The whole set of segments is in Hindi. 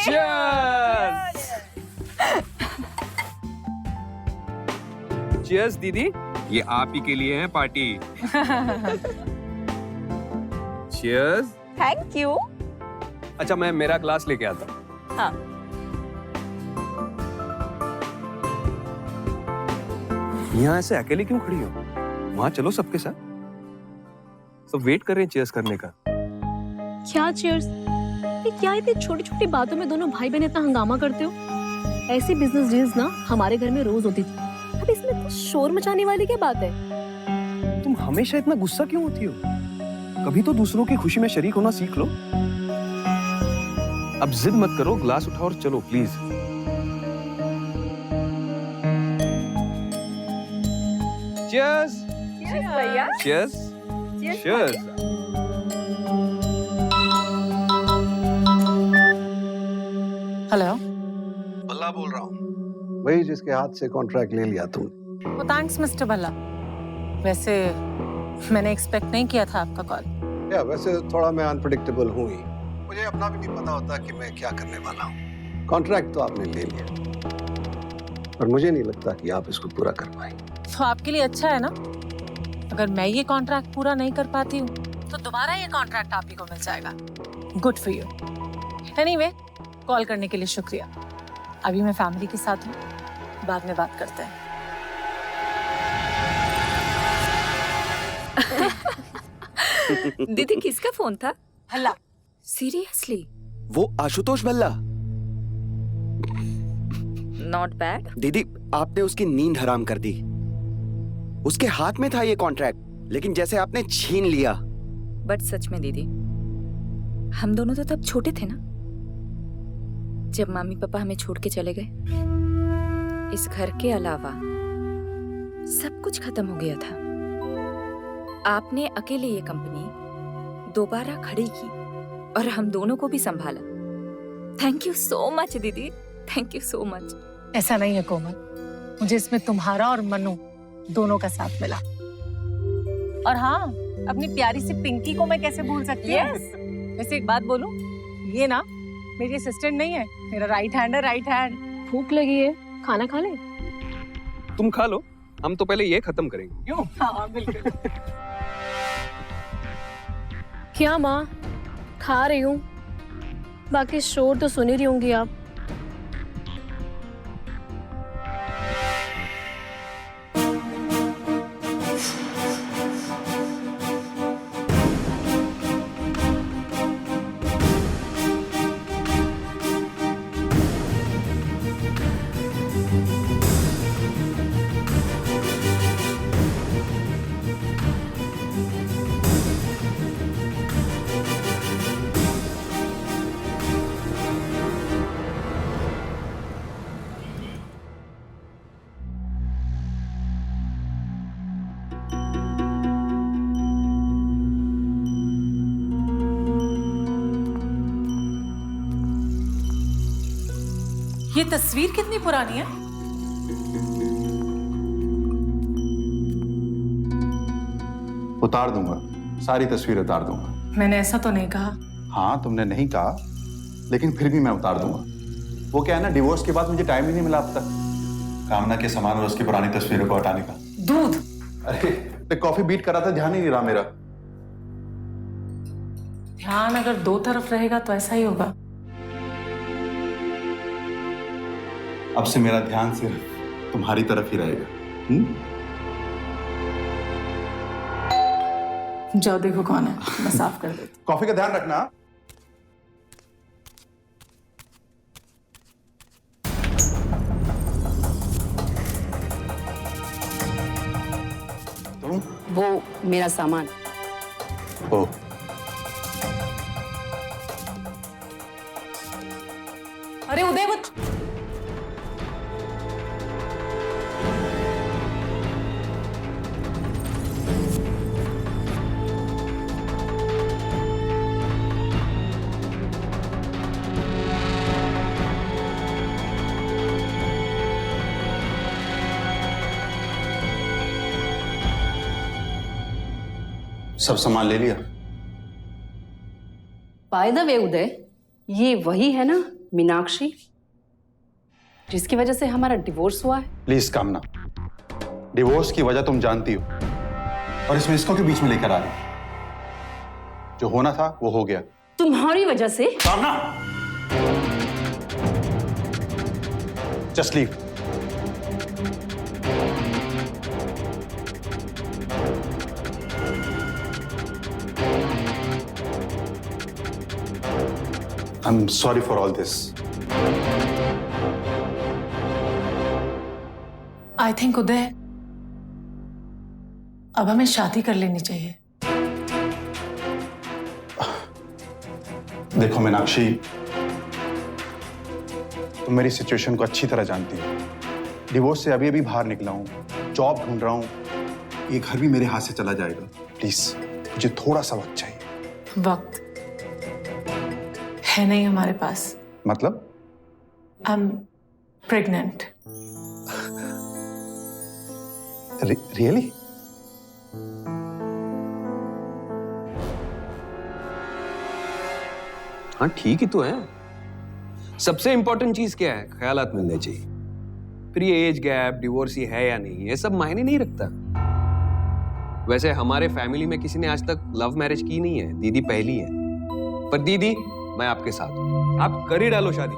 Cheers! Cheers दीदी, ये आप ही के लिए है पार्टी। Cheers। Thank you. अच्छा मैं मेरा ग्लास लेके आता हूँ। हाँ। यहाँ ऐसे अकेले क्यों खड़ी हो? वहाँ चलो सबके साथ। सब वेट कर रहे हैं चीयर्स करने का। क्या चीयर्स? ये क्या इतनी छोटी छोटी बातों में दोनों भाई बहन इतना हंगामा करते हो? ऐसी बिजनेस डील्स ना हमारे घर में रोज होती थी। अब इसमें इतना शोर मचाने वाली क्या बात है? तुम हमेशा इतना गुस्सा क्यों होती हो? कभी तो दूसरों की खुशी में शरीक होना सीख लो। अब जिद मत करो, ग्लास उठाओ और चलो प्लीज। Cheers! Cheers भैया। Cheers! Cheers! हेलो, भल्ला बोल रहा हूँ, वही जिसके हाथ से कॉन्ट्रैक्ट ले लिया तुम। वो थैंक्स मिस्टर भल्ला। वैसे मैंने एक्सपेक्ट नहीं किया था आपका कॉल। या वैसे थोड़ा मैं अनप्रेडिक्टेबल हूँ ही। मुझे अपना भी नहीं पता होता कि मैं क्या करने वाला हूँ। कॉन्ट्रैक्ट तो आपने ले लिया, पर मुझे नहीं लगता कि आप इसको पूरा कर पाएंगे। तो आपके लिए अच्छा है ना? अगर मैं ये कॉन्ट्रैक्ट पूरा नहीं कर पाती हूँ तो दोबारा ये कॉन्ट्रैक्ट आप ही को मिल जाएगा। Good for you. Anyway, call करने के लिए शुक्रिया। अभी मैं फैमिली के साथ हूँ, बाद में बात करते हैं। दीदी किसका फोन था? भल्ला। सीरियसली? वो आशुतोष भल्ला। Not bad. दीदी, आपने उसकी नींद हराम कर दी। उसके हाथ में था ये कॉन्ट्रैक्ट, लेकिन जैसे आपने छीन लिया। बट सच में दीदी, हम दोनों तो तब छोटे थे ना, जब मम्मी पापा हमें छोड़ के चले गए। इस घर के अलावा सब कुछ खत्म हो गया था। आपने अकेले ये कंपनी दोबारा खड़ी की और हम दोनों को भी संभाला। थैंक यू सो मच दीदी, थैंक यू सो मच। ऐसा नहीं है कोमल, मुझे इसमें तुम्हारा और मनु दोनों का साथ मिला। और हाँ, अपनी प्यारी सी पिंकी को मैं कैसे भूल सकती हूँ? वैसे एक बात बोलूं, ये ना मेरी असिस्टेंट नहीं है, मेरा राइट हैंड है, राइट हैंड। भूख लगी है, खाना खा ले। तुम खा लो, हम तो पहले ये खत्म करेंगे। क्यों? हाँ बिल्कुल। क्या माँ, खा रही हूँ, बाकी शोर तो सुन ही रही होंगी आप। ये तस्वीर कितनी पुरानी है? उतार दूंगा, सारी तस्वीर उतार दूंगा। मैंने ऐसा तो नहीं कहा। हाँ, तुमने नहीं कहा, लेकिन फिर भी मैं उतार दूंगा। वो क्या है ना, डिवोर्स के बाद मुझे टाइम ही नहीं मिला अब तक कामना के सामान और उसकी पुरानी तस्वीरों को हटाने का। दूध। अरे कॉफी बीट कर रहा था, ध्यान ही नहीं रहा मेरा। ध्यान अगर दो तरफ रहेगा तो ऐसा ही होगा। अब से मेरा ध्यान सिर्फ तुम्हारी तरफ ही रहेगा। जाओ देखो कौन है, मैं साफ कर देती। कॉफी का ध्यान रखना। तुम? वो मेरा सामान। ओ, अरे उदय, वो सब सामान ले लिया? बाय द वे उदय, ये वही है ना मीनाक्षी, जिसकी वजह से हमारा डिवोर्स हुआ है। प्लीज कामना, डिवोर्स की वजह तुम जानती हो और इसमें इसको के बीच में लेकर आ रही हो। जो होना था वो हो गया। तुम्हारी वजह से। Kamna, just leave. I'm sorry for all this. I think Uday, अब हमें शादी कर लेनी चाहिए। देखो मीनाक्षी, तुम मेरी सिचुएशन को अच्छी तरह जानती हो। डिवोर्स से अभी अभी बाहर निकला हूं, जॉब ढूंढ रहा हूं। ये घर भी मेरे हाथ से चला जाएगा। प्लीज मुझे थोड़ा सा वक्त चाहिए। वक्त है नहीं हमारे पास। मतलब? I am pregnant. रियली? हाँ ठीक ही तो है। सबसे इंपॉर्टेंट चीज क्या है? ख्यालात मिलने चाहिए। फिर ये एज गैप, डिवोर्स ही है या नहीं, ये सब मायने नहीं रखता। वैसे हमारे फैमिली में किसी ने आज तक लव मैरिज की नहीं है, दीदी पहली है। पर दीदी, मैं आपके साथ हूं, आप कर ही डालो शादी।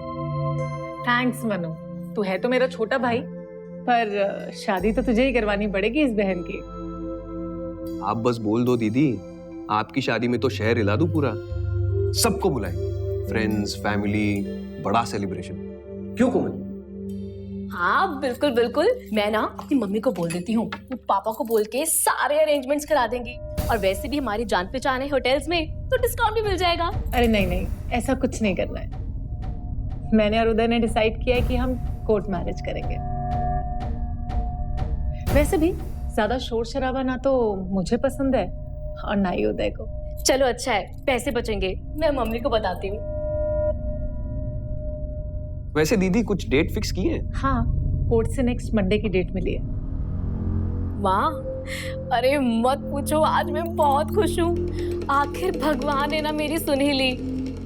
थैंक्स मनु, तू है तो मेरा छोटा भाई, पर शादी तो तुझे ही करवानी पड़ेगी इस बहन की। आप बस बोल दो दीदी, आपकी शादी में तो शहर हिला दूं पूरा। सबको बुलाएंगे, फ्रेंड्स, फैमिली, बड़ा सेलिब्रेशन। क्यों कोमल? हाँ बिल्कुल बिल्कुल, मैं ना अपनी मम्मी को बोल देती हूँ, वो पापा को बोल के सारे अरेंजमेंट्स करा देंगी। और वैसे भी हमारी जान पहचान है होटल्स में, तो डिस्काउंट भी मिल जाएगा। अरे नहीं नहीं, ऐसा कुछ नहीं करना है। मैंने और उदय ने डिसाइड किया है कि हम कोर्ट मैरिज करेंगे। वैसे भी ज्यादा शोर शराबा ना तो मुझे पसंद है और ना ही उदय को। चलो अच्छा है, पैसे बचेंगे, मैं मम्मी को बताती हूँ। वैसे दीदी कुछ डेट फिक्स की है? हाँ, कोर्ट से नेक्स्ट मंडे की डेट मिली है। वाह, अरे मत पूछो, आज मैं बहुत खुश हूँ। आखिर भगवान ने ना मेरी सुन ही ली।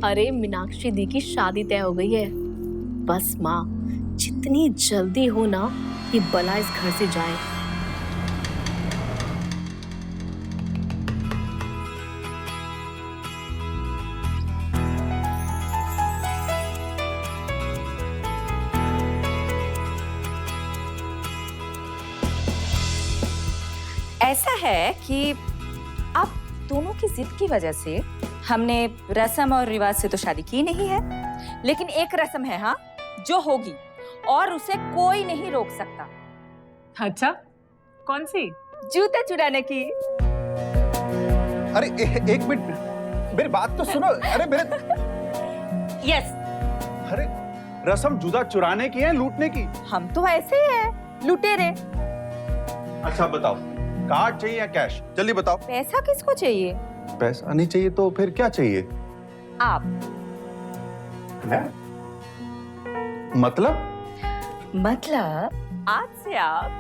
अरे मीनाक्षी दी की शादी तय हो गई है। बस माँ, जितनी जल्दी हो ना ये बला इस घर से जाए। ऐसा है कि आप दोनों की जिद की वजह से हमने रस्म और रिवाज से तो शादी की नहीं है, लेकिन एक रस्म है हाँ, जो होगी और उसे कोई नहीं रोक सकता। अच्छा, कौन सी? जूते चुराने की। अरे एक मिनट, मेरी बात तो सुनो। अरे मेरे यस, अरे रस्म जुदा चुराने की है, लूटने की? हम तो ऐसे ही हैं, लुटेरे। अच्छा बताओ, कार्ड चाहिए या कैश? जल्दी बताओ। पैसा किसको चाहिए? पैसा नहीं चाहिए तो फिर क्या चाहिए? आप। है? मतलब आज से आप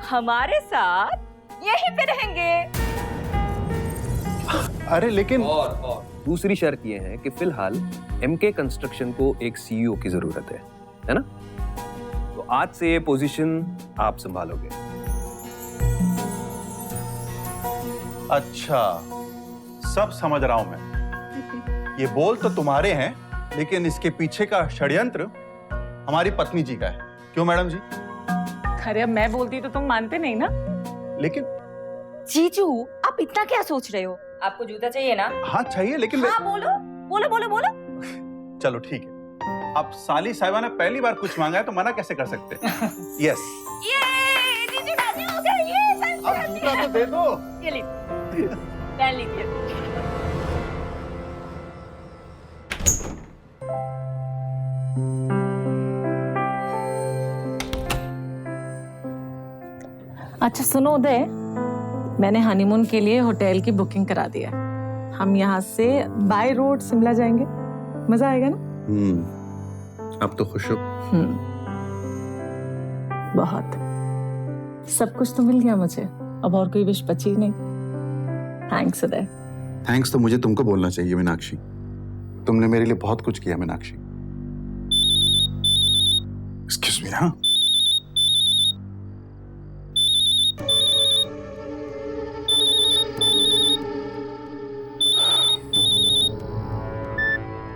हमारे साथ यहीं पे रहेंगे। अरे लेकिन और दूसरी शर्त ये है कि फिलहाल एमके कंस्ट्रक्शन को एक सीईओ की जरूरत है ना? तो आज से ये पोजीशन आप संभालोगे। अच्छा, सब समझ रहा हूं मैं। ये बोल तो तुम्हारे हैं, लेकिन इसके पीछे का षड्यंत्र हमारी पत्नी जी का है। क्यों मैडम जी? अरे अब मैं बोलती तो तुम मानते नहीं ना। लेकिन जीजू, आप इतना क्या सोच रहे हो? आपको जूता चाहिए ना? हाँ चाहिए, लेकिन हाँ बोलो बोलो बोलो बोलो। चलो ठीक है। अब साली साहिबा ने पहली बार कुछ मांगा है तो मना कैसे कर सकते? यस। ये जीजू राजी हो गए, ये अब जूता तो दे दो। ये लीजिए, पहन लीजिए। अच्छा सुनो उदय, मैंने हनीमून के लिए होटल की बुकिंग करा दिया है। हम यहाँ से बाय रोड शिमला जाएंगे। मजा आएगा ना? अब तो खुश हो? बहुत। सब कुछ तो मिल गया मुझे, अब और कोई विश बची नहीं। थैंक्स उदय। थैंक्स तो मुझे तुमको बोलना चाहिए मीनाक्षी। तुमने मेरे लिए बहुत कुछ किया मीनाक्षी। फिर। हाँ,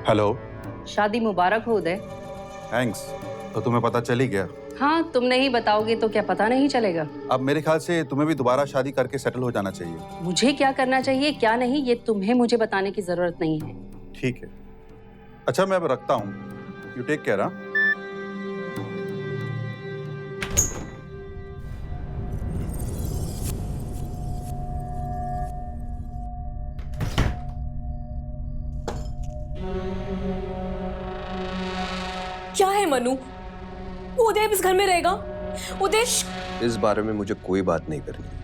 हेलो। शादी मुबारक हो उदय। थैंक्स। तो तुम्हें पता चल ही गया। हाँ, तुम नहीं बताओगे तो क्या पता नहीं चलेगा। अब मेरे ख्याल से तुम्हें भी दोबारा शादी करके सेटल हो जाना चाहिए। मुझे क्या करना चाहिए क्या नहीं ये तुम्हें मुझे बताने की जरूरत नहीं है। ठीक है। अच्छा, मैं अब रखता हूँ। You take care. हाँ, क्या है मनु? वो उदय अब इस घर में रहेगा? उदय इस बारे में मुझे कोई बात नहीं करनी।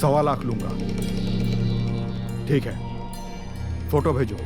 ₹1.25 लाख लूंगा। ठीक है, फोटो भेजो।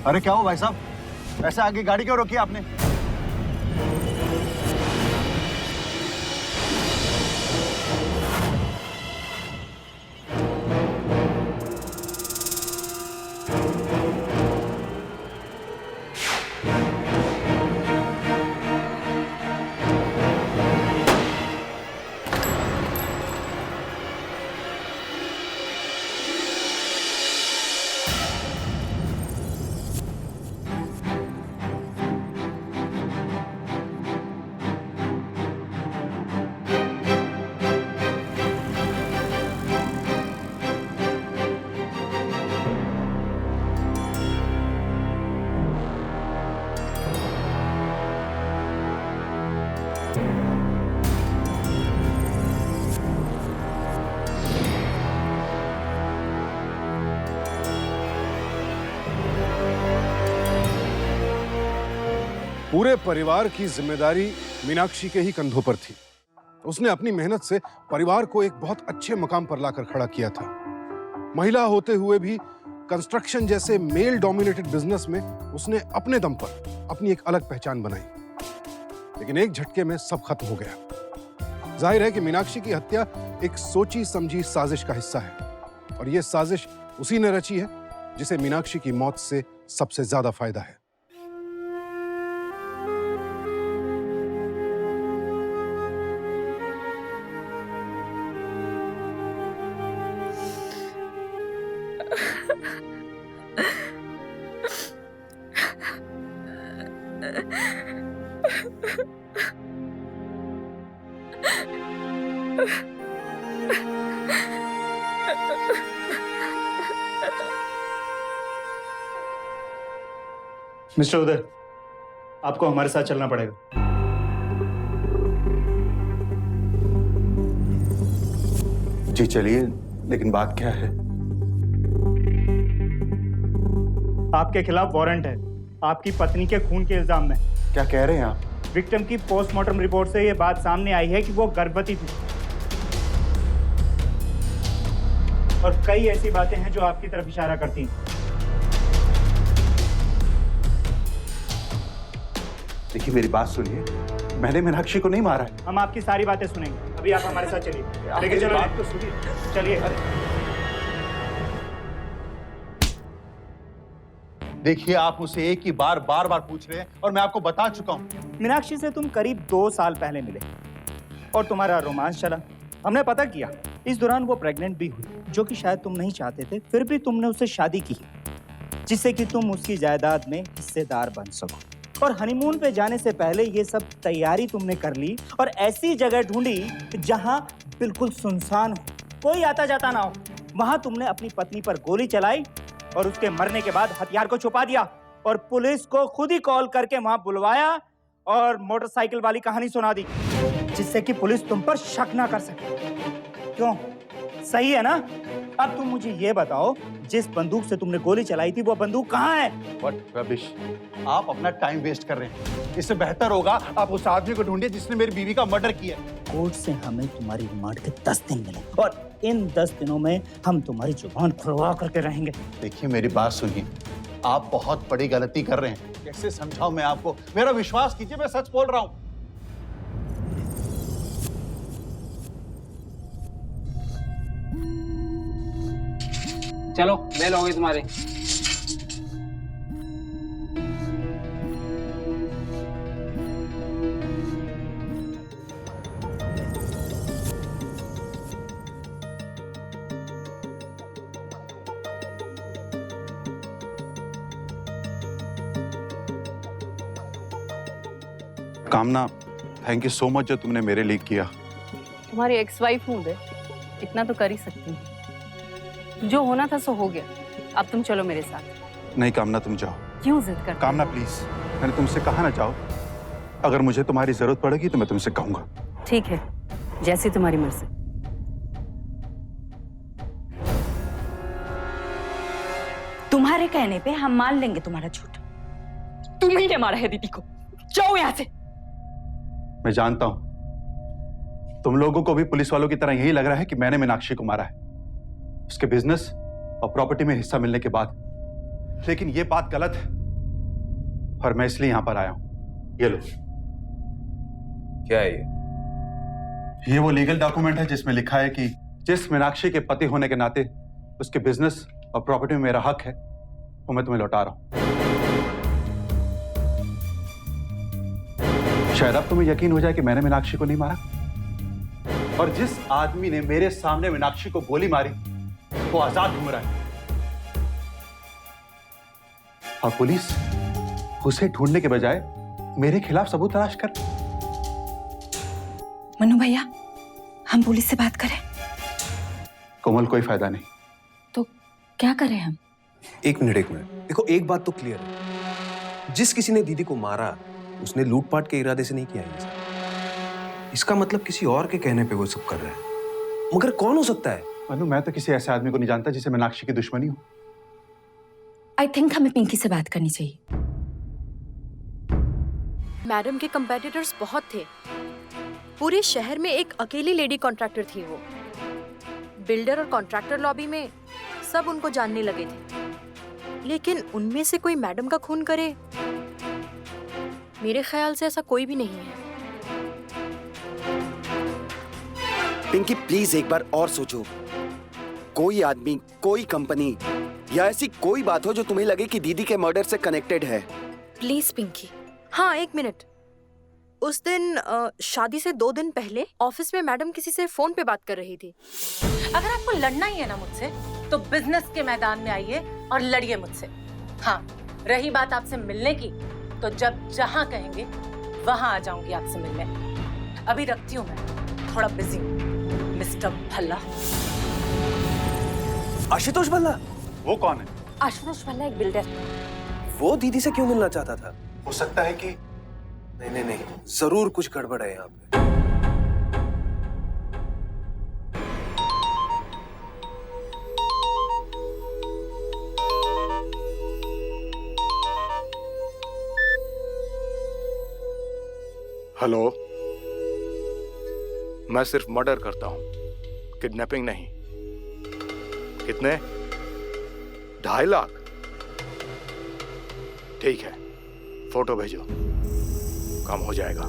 अरे क्या हो भाई साहब, ऐसे आगे गाड़ी क्यों रोकी आपने? पूरे परिवार की जिम्मेदारी मीनाक्षी के ही कंधों पर थी। उसने अपनी मेहनत से परिवार को एक बहुत अच्छे मकाम पर लाकर खड़ा किया था। महिला होते हुए भी कंस्ट्रक्शन जैसे मेल डोमिनेटेड बिजनेस में उसने अपने दम पर अपनी एक अलग पहचान बनाई। लेकिन एक झटके में सब खत्म हो गया। जाहिर है कि मीनाक्षी की हत्या एक सोची समझी साजिश का हिस्सा है और यह साजिश उसी ने रची है जिसे मीनाक्षी की मौत से सबसे ज्यादा फायदा है। मिस्टर उदय, आपको हमारे साथ चलना पड़ेगा। जी चलिए, लेकिन बात क्या है? आपके खिलाफ वारंट है, आपकी पत्नी के खून के इल्जाम में। क्या कह रहे हैं आप? विक्टिम की पोस्टमार्टम रिपोर्ट से ये बात सामने आई है कि वो गर्भवती थी। और कई ऐसी बातें हैं जो आपकी तरफ इशारा करती हैं। देखिए मेरी बात सुनिए, मैंने मीनाक्षी को नहीं मारा है। हम आपकी सारी बातें सुनेंगे। अभी आप हमारे साथ चलिए। लेकिन चलो, बात तो सुनिए। चलिए। देखिए आप मुझसे एक ही बार बार पूछ रहे हैं और मैं आपको बता चुका हूं। मीनाक्षी से तुम करीब 2 साल पहले मिले और तुम्हारा रोमांस चला। हमने पता किया, इस दौरान वो प्रेग्नेंट भी हुई, जो कि शायद तुम नहीं चाहते थे। फिर भी तुमने उससे शादी की, जिससे कि तुम उसकी जायदाद में हिस्सेदार बन सको। और हनीमून पे जाने से पहले ये सब तैयारी तुमने कर ली और ऐसी जगह ढूंढी जहां बिल्कुल सुनसान हो, कोई आता जाता ना हो। वहां तुमने अपनी पत्नी पर गोली चलाई और उसके मरने के बाद हथियार को छुपा दिया और पुलिस को खुद ही कॉल करके वहां बुलवाया और मोटरसाइकिल वाली कहानी सुना दी, जिससे कि पुलिस तुम पर शक ना कर सके। क्यों, सही है ना? अब तुम मुझे ये बताओ, जिस बंदूक से तुमने गोली चलाई थी वो बंदूक कहाँ है? What rubbish! आप अपना टाइम वेस्ट कर रहे हैं। इससे बेहतर होगा आप उस आदमी को ढूंढिए जिसने मेरी बीवी का मर्डर किया। कोर्ट से हमें तुम्हारी रिमांड के 10 दिन मिले और इन 10 दिनों में हम तुम्हारी जुबान खुलवा करके रहेंगे। देखिए मेरी बात सुनिए, आप बहुत बड़ी गलती कर रहे हैं। कैसे समझाऊं मैं आपको? मेरा विश्वास कीजिए, मैं सच बोल रहा हूं। चलो बेल हो गई तुम्हारी। कामना, थैंक यू सो मच जो तुमने मेरे लिए किया। तुम्हारी एक्स वाइफ हूँ बे, इतना तो कर ही सकती हूँ। जो होना था सो हो गया, अब तुम चलो मेरे साथ। नहीं कामना, तुम जाओ। क्यों जिद करते? कामना प्लीज, मैंने तुमसे कहा ना जाओ। अगर मुझे तुम्हारी जरूरत पड़ेगी तो मैं तुमसे कहूंगा। ठीक है, जैसी तुम्हारी मर्जी। तुम्हारे कहने पे हम मान लेंगे तुम्हारा झूठ। तुमने क्या मारा है दीदी को? जाओ यहाँ से। मैं जानता हूं तुम लोगों को भी पुलिस वालों की तरह यही लग रहा है कि मैंने मीनाक्षी को मारा है, उसके बिजनेस और प्रॉपर्टी में हिस्सा मिलने के बाद। लेकिन यह बात गलत है और मैं इसलिए यहां पर आया हूं। ये लो। क्या है ये वो लीगल डॉक्यूमेंट है जिसमें लिखा है कि जिस मीनाक्षी के पति होने के नाते उसके बिजनेस और प्रॉपर्टी में मेरा हक है, वो मैं तुम्हें लौटा रहा हूं। शायद अब तुम्हें यकीन हो जाए कि मैंने मीनाक्षी को नहीं मारा। और जिस आदमी ने मेरे सामने मीनाक्षी को गोली मारी वो आजाद घूम रहा है और पुलिस उसे ढूंढने के बजाय मेरे खिलाफ सबूत तलाश कर। मनु भैया, हम पुलिस से बात करें? कोमल, कोई फायदा नहीं। तो क्या करें हम? एक मिनट। देखो, एक बात तो क्लियर है, जिस किसी ने दीदी को मारा उसने लूटपाट के इरादे से नहीं किया है। इसका मतलब किसी और के कहने पे वो सब कर रहा है। मगर कौन हो सकता है? मनु, मैं तो किसी ऐसे आदमी को नहीं जानता जिसे मीनाक्षी की दुश्मनी हो। आई थिंक हमें पिंकी से बात करनी चाहिए। मैडम के कंपेटिटर्स बहुत थे। पूरे शहर में एक अकेली लेडी कॉन्ट्रैक्टर थी वो। बिल्डर और कॉन्ट्रैक्टर लॉबी में सब उनको जानने लगे थे, लेकिन उनमें से कोई मैडम का खून करे, मेरे ख्याल से ऐसा कोई भी नहीं है। पिंकी प्लीज एक बार और सोचो। कोई आदमी, कोई कंपनी या ऐसी कोई बात हो जो तुम्हें लगे कि दीदी के मर्डर से कनेक्टेड है। प्लीज पिंकी। हाँ, एक मिनट। उस दिन शादी से 2 दिन पहले ऑफिस में मैडम किसी से फोन पे बात कर रही थी। अगर आपको लड़ना ही है ना मुझसे, तो बिजनेस के मैदान में आइए और लड़िए मुझसे। हाँ, रही बात आपसे मिलने की, तो जब जहां कहेंगे वहां आ जाऊंगी आपसे मिलने। अभी रखती हूँ, मैं थोड़ा बिजी हूँ। मिस्टर भल्ला। आशुतोष भल्ला? वो कौन है? आशुतोष भल्ला एक बिल्डर। वो दीदी से क्यों मिलना चाहता था? हो सकता है कि नहीं, जरूर कुछ गड़बड़ है यहाँ पे। हेलो, मैं सिर्फ मर्डर करता हूं, किडनैपिंग नहीं। कितने? 2.5 लाख? ठीक है, फोटो भेजो, काम हो जाएगा।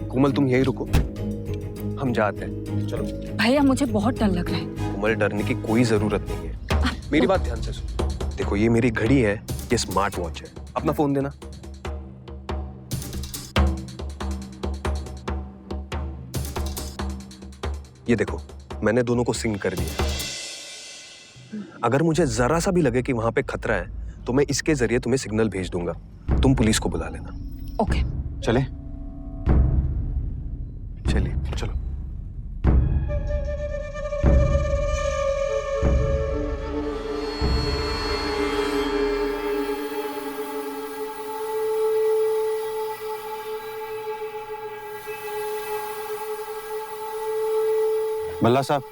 कोमल तुम यहीं रुको, हम जाते हैं। चलो भैया मुझे बहुत डर लग रहा है। कोमल डरने की कोई जरूरत नहीं है, मेरी बात ध्यान से सुनो। देखो ये मेरी घड़ी है, ये स्मार्ट वॉच है, अपना फोन देना। ये देखो मैंने दोनों को सिंक कर दिया। अगर मुझे जरा सा भी लगे कि वहां पे खतरा है तो मैं इसके जरिए तुम्हें सिग्नल भेज दूंगा, तुम पुलिस को बुला लेना। ओके चले? चलिए चलो। भल्ला साहब,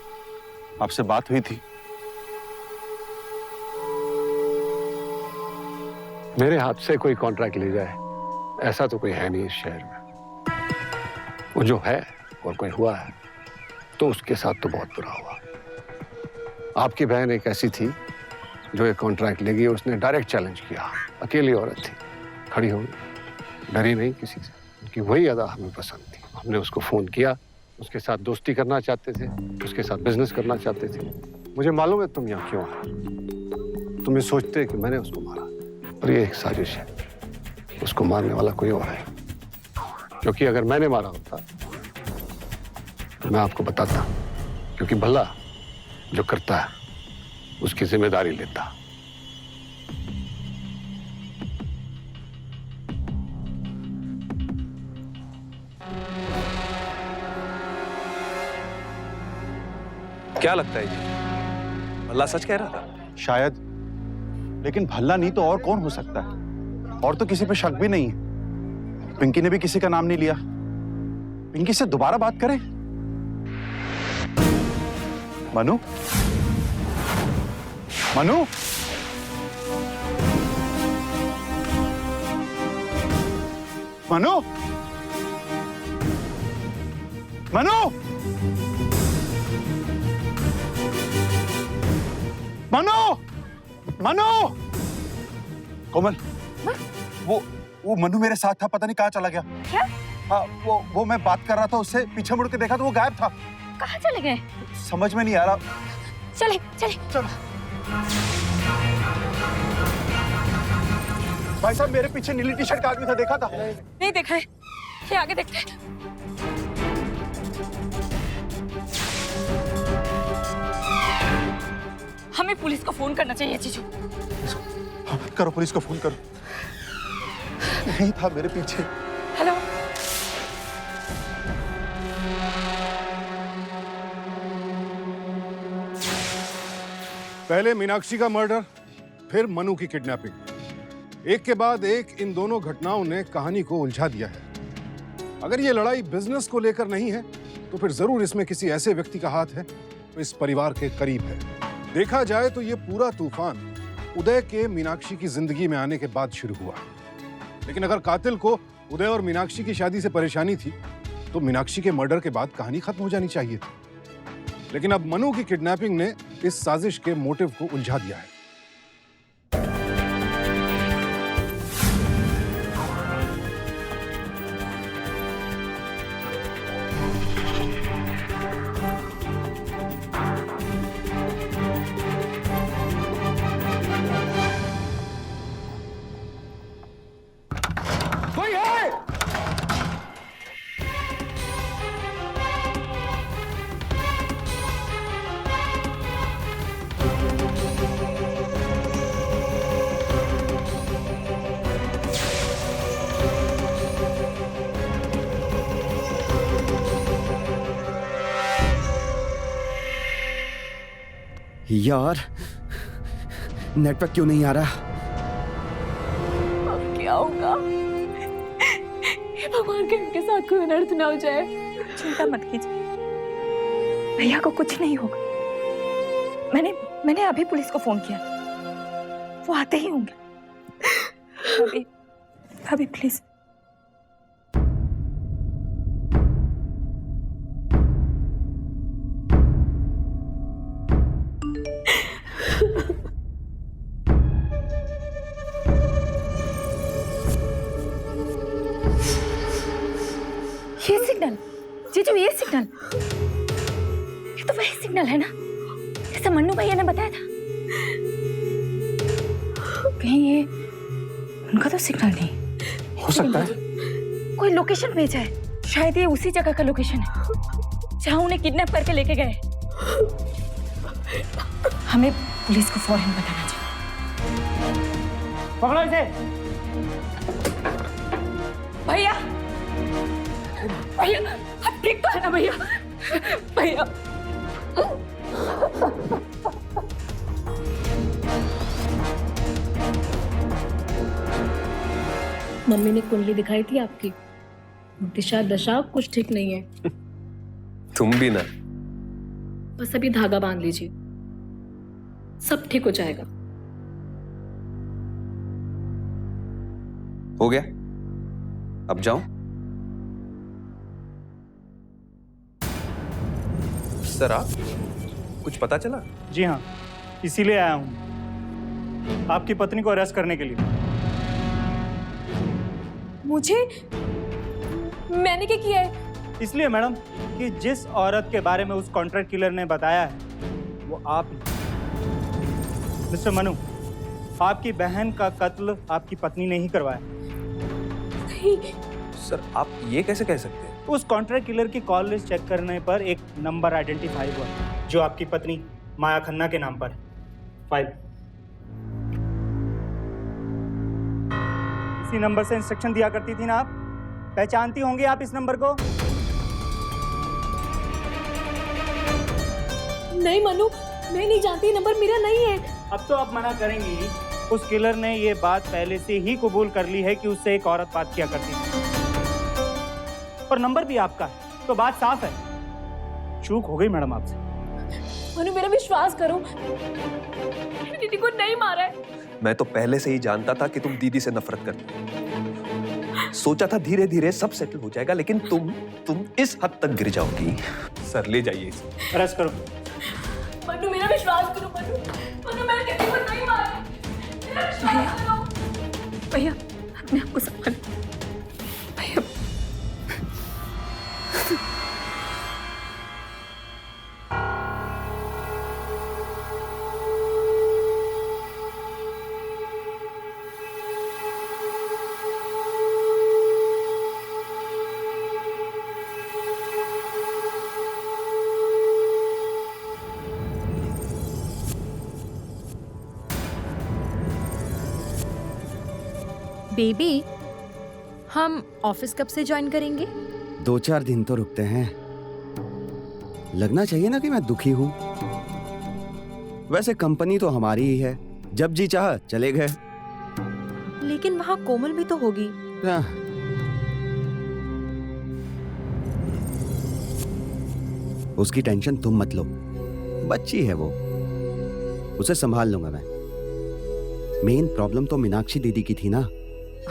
आपसे बात हुई थी। मेरे हाथ से कोई कॉन्ट्रैक्ट ले जाए ऐसा तो कोई है नहीं इस शहर में। वो जो है और कोई हुआ है तो उसके साथ तो बहुत बुरा हुआ। आपकी बहन एक ऐसी थी जो एक कॉन्ट्रैक्ट लेगी, उसने डायरेक्ट चैलेंज किया। अकेली औरत थी, खड़ी हो गई, डरी नहीं किसी से। उनकी वही अदा हमें पसंद थी। हमने उसको फोन किया, उसके साथ दोस्ती करना चाहते थे, उसके साथ बिजनेस करना चाहते थे। मुझे मालूम है तुम यहाँ क्यों आए। तुम ये सोचते कि मैंने उसको मारा, और ये एक साजिश है। उसको मारने वाला कोई और है, क्योंकि अगर मैंने मारा होता तो मैं आपको बताता, क्योंकि भला जो करता है उसकी जिम्मेदारी लेता। क्या लगता है जी, भल्ला सच कह रहा था? शायद, लेकिन भल्ला नहीं तो और कौन हो सकता है? और तो किसी पे शक भी नहीं है। पिंकी ने भी किसी का नाम नहीं लिया। पिंकी से दोबारा बात करें। मनु, मनु, मनु, मनु, मनु, मनु। कोमल, वो मनु मेरे साथ था, पता नहीं कहाँ चला गया। क्या? हाँ, वो मैं बात कर रहा था उससे, पीछे मुड़ के देखा तो वो गायब था। कहाँ चले गए? समझ में नहीं आ रहा। चले चले चल। भाई साहब, मेरे पीछे नीली टी शर्ट का आदमी था, देखा था? नहीं देखा है, ये आगे देखते हैं। हमें पुलिस को फोन करना चाहिए जीजू। हाँ, करो, पुलिस को फोन करो। नहीं था मेरे पीछे। हेलो। पहले मीनाक्षी का मर्डर, फिर मनु की किडनैपिंग। एक के बाद एक इन दोनों घटनाओं ने कहानी को उलझा दिया है। अगर ये लड़ाई बिजनेस को लेकर नहीं है तो फिर जरूर इसमें किसी ऐसे व्यक्ति का हाथ है जो इस परिवार के करीब है। देखा जाए तो ये पूरा तूफान उदय के मीनाक्षी की जिंदगी में आने के बाद शुरू हुआ। लेकिन अगर कातिल को उदय और मीनाक्षी की शादी से परेशानी थी तो मीनाक्षी के मर्डर के बाद कहानी खत्म हो जानी चाहिए थी। लेकिन अब मनु की किडनैपिंग ने इस साजिश के मोटिव को उलझा दिया है। कोई है? यार नेटवर्क क्यों नहीं आ रहा? अब क्या होगा? हे भगवान के इनके साथ कोई अनर्थ ना हो जाए। चिंता मत कीजिए, भैया को कुछ नहीं होगा। मैंने अभी पुलिस को फोन किया, वो आते ही होंगे। अभी प्लीज। ये सिग्नल जीजू, ये सिग्नल, ये तो वही सिग्नल है ना जैसा मन्नू भैया ने बताया था। कहीं ये उनका तो सिग्नल नहीं हो सकता है। कोई लोकेशन भेजा है, शायद ये उसी जगह का लोकेशन है जहां उन्हें किडनैप करके लेके गए। हमें पुलिस को फौरन बताना चाहिए। पकड़ो इसे। भैया भैया, आप ठीक तो है ना भैया? भैया मम्मी ने कुंडली दिखाई थी आपकी, दिशा दशा कुछ ठीक नहीं है। तुम भी ना। बस अभी धागा बांध लीजिए, सब ठीक हो जाएगा। हो गया, अब जाऊं? सर आप, कुछ पता चला? जी हाँ, इसीलिए आया हूँ, आपकी पत्नी को अरेस्ट करने के लिए। मुझे? मैंने क्या किया है? इसलिए मैडम कि जिस औरत के बारे में उस कॉन्ट्रैक्ट किलर ने बताया है वो आप ही। मिस्टर मनु, आपकी बहन का कत्ल आपकी पत्नी ने ही करवाया। नहीं। सर आप ये कैसे कह सकते हैं? उस कॉन्ट्रैक्ट किलर की कॉल लिस्ट चेक करने पर एक नंबर आइडेंटिफाई हुआ जो आपकी पत्नी माया खन्ना के नाम पर है। फाइल इसी नंबर से इंस्ट्रक्शन दिया करती थी ना आप? पहचानती होंगी आप इस नंबर को? नहीं मनु, मैं नहीं जानती, नंबर मेरा नहीं है। अब तो आप मना करेंगी। उस किलर ने ये बात पहले से ही कबूल कर ली है कि उससे एक औरत बात किया करती थी, और नंबर भी आपका है, तो बात साफ है। चूक हो गई मैडम आपसे। मनु मेरा विश्वास करो, मैंने दीदी को नहीं मारा है। मैं तो पहले से ही जानता था कि तुम दीदी से नफरत करती हो। सोचा था धीरे धीरे सब सेटल हो जाएगा, लेकिन तुम इस हद तक गिर जाओगी। सर ले जाइए इसे। अरेस्ट करो। मनु मेरा विश्वास करो, मनु मैंने दीदी को नहीं मारा। मेरा विश्वास करो। भैया अपने आप को संभालो। भैया बेबी, हम ऑफिस कब से ज्वाइन करेंगे? 2-4 दिन तो रुकते हैं। लगना चाहिए ना कि मैं दुखी हूं। वैसे कंपनी तो हमारी ही है, जब जी चाहा चले गए। लेकिन वहाँ कोमल भी तो होगी। उसकी टेंशन तुम मत लो, बच्ची है वो, उसे संभाल लूंगा मैं। मेन प्रॉब्लम तो मीनाक्षी दीदी की थी ना।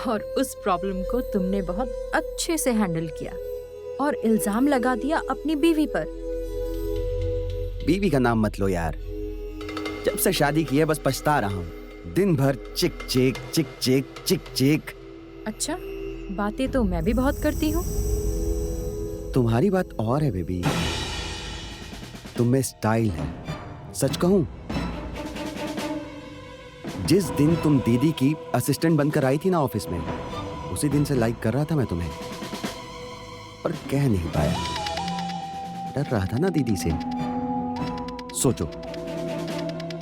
और उस प्रॉब्लम को तुमने बहुत अच्छे से हैंडल किया और इल्जाम लगा दिया अपनी बीवी पर। बीवी का नाम मत लो यार, जब से शादी की है बस पछता रहा हूँ। दिन भर चिक चिक चिक चिक चिक चिक। अच्छा, बातें तो मैं भी बहुत करती हूँ। तुम्हारी बात और है बेबी, तुम में स्टाइल है। सच कहूं, जिस दिन तुम दीदी की असिस्टेंट बनकर आई थी ना ऑफिस में, उसी दिन से लाइक कर रहा था मैं तुम्हें, पर कह नहीं पाया। डर रहा था ना दीदी से। सोचो,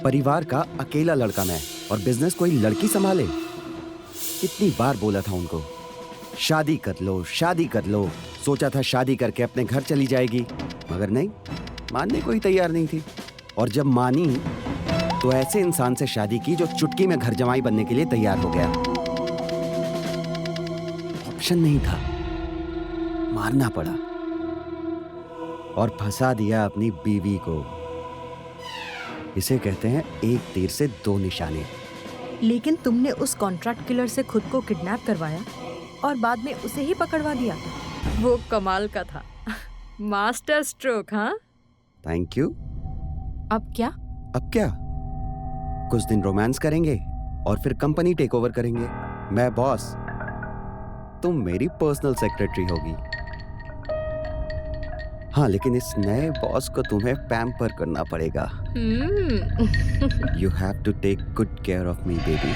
परिवार का अकेला लड़का मैं, और बिजनेस कोई लड़की संभाले। कितनी बार बोला था उनको, शादी कर लो शादी कर लो। सोचा था शादी करके अपने घर चली जाएगी, मगर नहीं, मानने को ही तैयार नहीं थी। और जब मानी तो ऐसे इंसान से शादी की जो चुटकी में घर जमाई बनने के लिए तैयार हो गया। ऑप्शन नहीं था, मानना पड़ा और फंसा दिया अपनी बीवी को। इसे कहते हैं एक तीर से दो निशाने। लेकिन तुमने उस कॉन्ट्रैक्ट किलर से खुद को किडनैप करवाया और बाद में उसे ही पकड़वा दिया। वो कमाल का था। Master stroke. हाँ, थैंक यू। अब क्या? अब क्या, कुछ दिन रोमांस करेंगे और फिर कंपनी टेक ओवर करेंगे। मैं बॉस, तुम मेरी पर्सनल सेक्रेटरी होगी। हाँ, लेकिन इस नए बॉस को तुम्हें पैम्पर करना पड़ेगा। You have to take good care of me baby.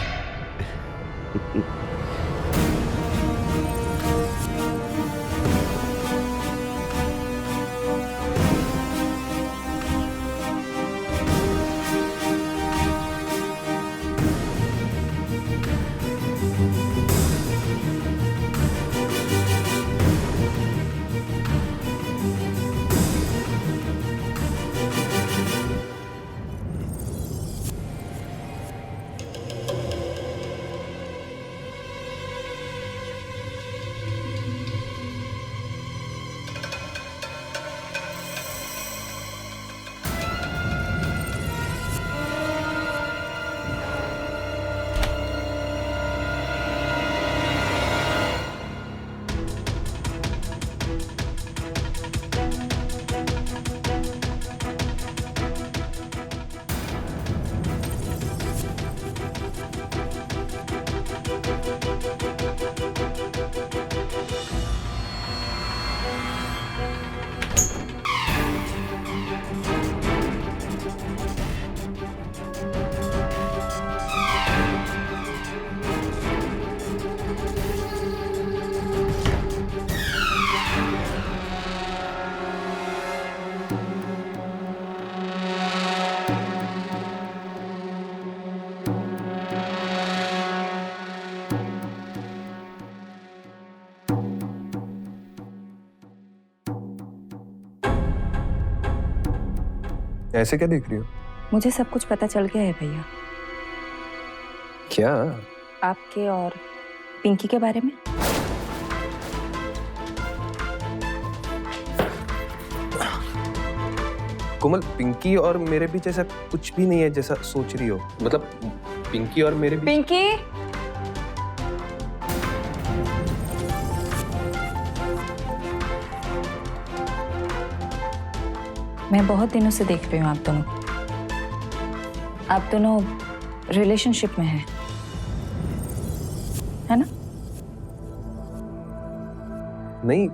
ऐसे क्या देख रही हो? मुझे सब कुछ पता चल गया है भैया, क्या? आपके और पिंकी के बारे में। कोमल, पिंकी और मेरे बीच ऐसा कुछ भी नहीं है जैसा सोच रही हो। मतलब पिंकी और मेरे बीच। पिंकी, मैं बहुत दिनों से देख रही हूँ आप दोनों। आप दोनों रिलेशनशिप में हैं, है ना? नहीं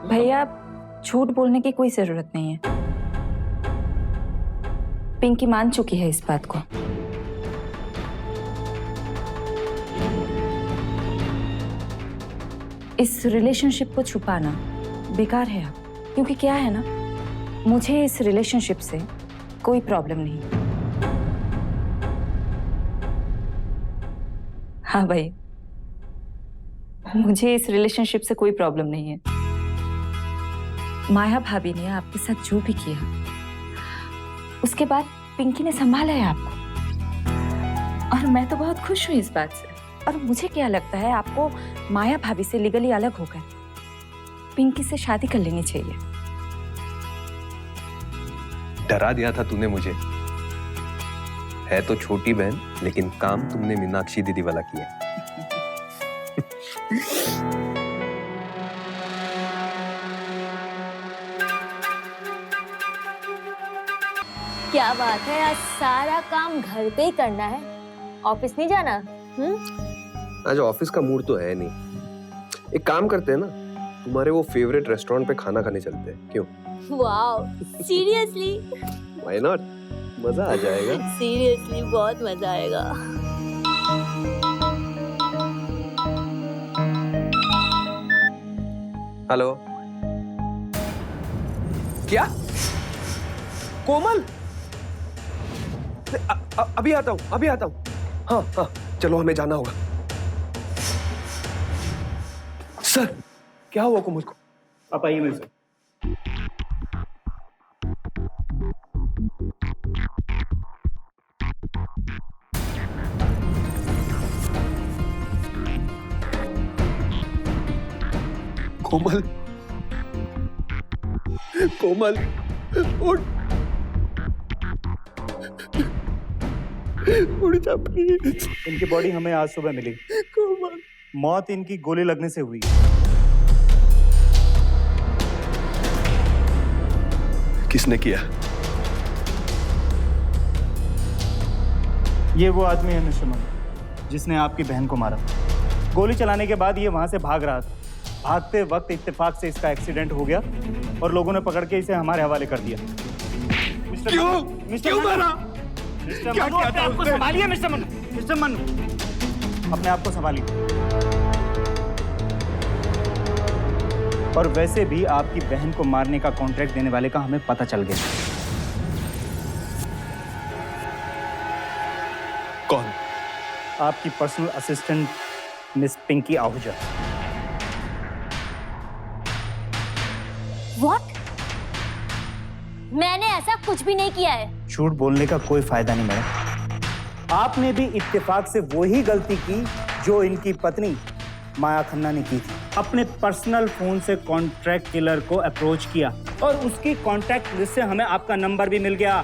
भैया, झूठ बोलने की कोई जरूरत नहीं है। पिंकी मान चुकी है इस बात को। इस रिलेशनशिप को छुपाना बेकार है अब, क्योंकि क्या है ना, मुझे इस रिलेशनशिप से कोई प्रॉब्लम नहीं। हाँ भाई, मुझे इस रिलेशनशिप से कोई प्रॉब्लम नहीं है। माया भाभी ने आपके साथ जो भी किया, उसके बाद पिंकी ने संभाला है आपको, और मैं तो बहुत खुश हूँ इस बात से। और मुझे क्या लगता है, आपको माया भाभी से लीगली अलग होकर पिंकी से शादी कर लेनी चाहिए। डरा दिया था तूने मुझे। है तो छोटी बहन, लेकिन काम तुमने मीनाक्षी दीदी वाला किया। क्या बात है, आज सारा काम घर पे ही करना है, ऑफिस नहीं जाना? आज ऑफिस का मूड तो है नहीं। एक काम करते हैं ना, तुम्हारे वो फेवरेट रेस्टोरेंट पे खाना खाने चलते हैं, क्यों? Wow, seriously? व्हाई नॉट, मजा आ जाएगा। सीरियसली बहुत मजा आएगा। हेलो, क्या? कोमल, अभी आता हूँ, अभी आता हूँ। हाँ हाँ, चलो हमें जाना होगा। सर, क्या हुआ कोमल को? आप आइए मेरे साथ। कोमल, कोमल, उठ, उठ जा प्लीज। इनकी बॉडी हमें आज सुबह मिली। कोमल, मौत इनकी गोली लगने से हुई। किसने किया? ये वो आदमी है मिस्टर मनु जिसने आपकी बहन को मारा। गोली चलाने के बाद ये वहां से भाग रहा था। भागते वक्त इत्तेफाक से इसका एक्सीडेंट हो गया और लोगों ने पकड़ के इसे हमारे हवाले कर दिया। क्यों मारा? क्या किया था उसने? संभालिए मिस्टर मनु, मिस्टर मनु, अपने आप को संभालिए। और वैसे भी आपकी बहन को मारने का कॉन्ट्रैक्ट देने वाले का हमें पता चल गया। कौन? आपकी personal assistant miss Pinky Ahuja. What? मैंने ऐसा कुछ भी नहीं किया है। झूठ बोलने का कोई फायदा नहीं मैडम। आपने भी इत्तेफाक से वही गलती की जो इनकी पत्नी माया खन्ना ने की थी। अपने पर्सनल फोन से कॉन्ट्रैक्ट किलर को अप्रोच किया और उसकी कॉन्टैक्ट लिस्ट से हमें आपका नंबर भी मिल गया।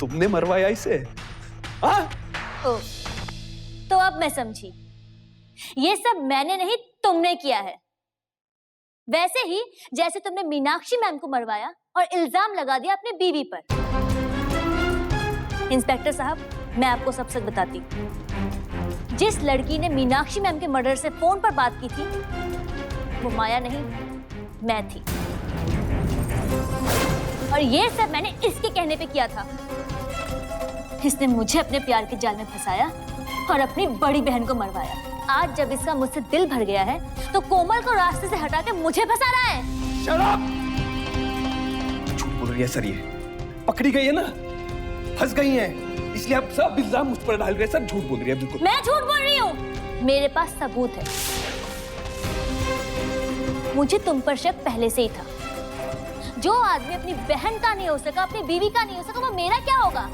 तुमने मरवाया इसे? ओह, तो अब मैं समझी। ये सब मैंने नहीं, तुमने किया है। वैसे ही जैसे तुमने मीनाक्षी मैम को मरवाया और इल्जाम लगा दिया अपनी बीवी पर। इंस्पेक्टर साहब, मैं आपको सब सच बताती हूँ। जिस लड़की ने मीनाक्षी मैम के मर्डर से फोन पर बात की थी, वो माया नहीं, मैं थी। और ये सब मैंने इसके कहने पे किया था। इसने मुझे अपने प्यार के जाल में फंसाया और अपनी बड़ी बहन को मरवाया। आज जब इसका मुझसे दिल भर गया है, तो कोमल को रास्ते से हटा के मुझे फंसा रहा है। Shut up! झूठ बोल रही है सर, ये पकड़ी गई है ना, फंस गई है, इसलिए आप सब इल्जाम मुझ पर डाल रहे हैं। सब झूठ बोल रही है बिल्कुल। मैं झूठ बोल रही हूँ? मेरे पास सबूत है। मुझे तुम पर शक पहले से ही था। जो आदमी अपनी बहन का नहीं हो सका, अपनी बीवी का नहीं हो सका, वो मेरा क्या होगा?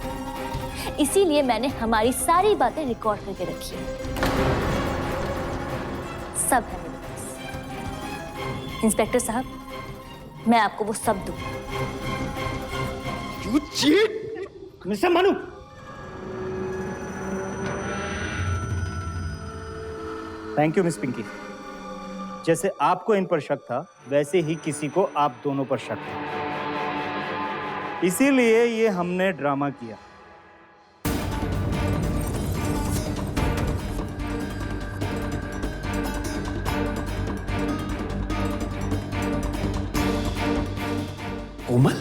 इसीलिए मैंने हमारी सारी बातें रिकॉर्ड करके रखी है। सब है मेरे पास। इंस्पेक्टर साहब, मैं आपको वो सब दूं। You cheat! Mister Manu, thank you miss Pinky. जैसे आपको इन पर शक था, वैसे ही किसी को आप दोनों पर शक था। इसीलिए ये हमने ड्रामा किया। कोमल,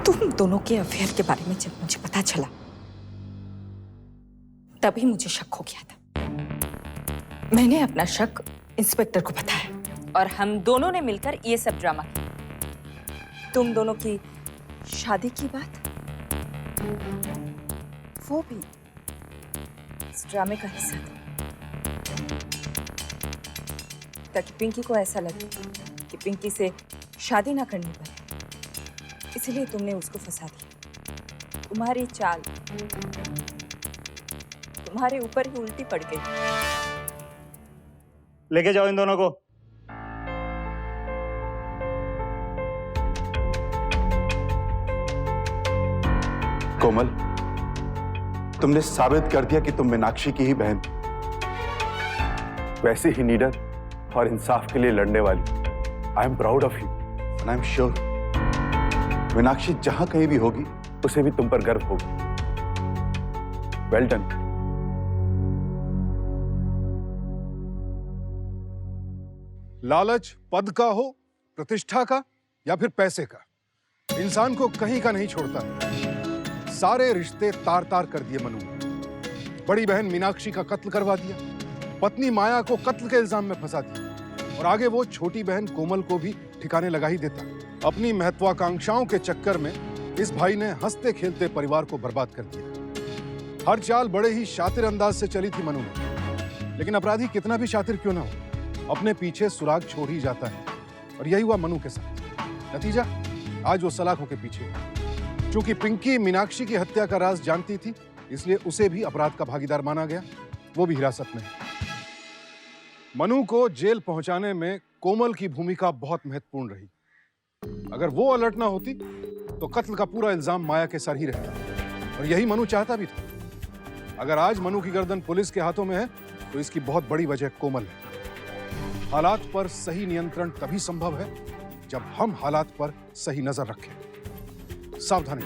तुम दोनों के अफेयर के बारे में जब मुझे पता चला, तभी मुझे शक हो गया था। मैंने अपना शक इंस्पेक्टर को बताया और हम दोनों ने मिलकर ये सब ड्रामा किया। तुम दोनों की शादी की बात, वो भी इस ड्रामे का हिस्सा था, ताकि पिंकी को ऐसा लगे कि पिंकी से शादी ना करनी पड़े। इसलिए तुमने उसको फंसा दिया। तुम्हारी चाल तुम्हारे ऊपर ही उल्टी पड़ गई। लेके जाओ इन दोनों को। कोमल, तुमने साबित कर दिया कि तुम मीनाक्षी की ही बहन, वैसे ही निडर और इंसाफ के लिए लड़ने वाली। I am proud of you and I am sure Meenakshi जहां कहीं भी होगी, उसे भी तुम पर गर्व होगा। Well done. लालच पद का हो, प्रतिष्ठा का या फिर पैसे का, इंसान को कहीं का नहीं छोड़ता है। सारे रिश्ते तार तार कर दिए मनु ने। बड़ी बहन मीनाक्षी का कत्ल करवा दिया, पत्नी माया को कत्ल के इल्जाम में फंसा दिया और आगे वो छोटी बहन कोमल को भी ठिकाने लगा ही देता। अपनी महत्वाकांक्षाओं के चक्कर में इस भाई ने हंसते खेलते परिवार को बर्बाद कर दिया। हर चाल बड़े ही शातिर अंदाज से चली थी मनु में, लेकिन अपराधी कितना भी शातिर क्यों ना हो, अपने पीछे सुराग छोड़ ही जाता है। और यही हुआ मनु के साथ। नतीजा, आज वो सलाखों के पीछे है। चूंकि पिंकी मीनाक्षी की हत्या का राज जानती थी, इसलिए उसे भी अपराध का भागीदार माना गया, वो भी हिरासत में है। मनु को जेल पहुंचाने में कोमल की भूमिका बहुत महत्वपूर्ण रही। अगर वो अलर्ट ना होती तो कत्ल का पूरा इल्जाम माया के सर ही रहता, और यही मनु चाहता भी था। अगर आज मनु की गर्दन पुलिस के हाथों में है तो इसकी बहुत बड़ी वजह कोमल है। हालात पर सही नियंत्रण तभी संभव है जब हम हालात पर सही नजर रखें। सावधानी।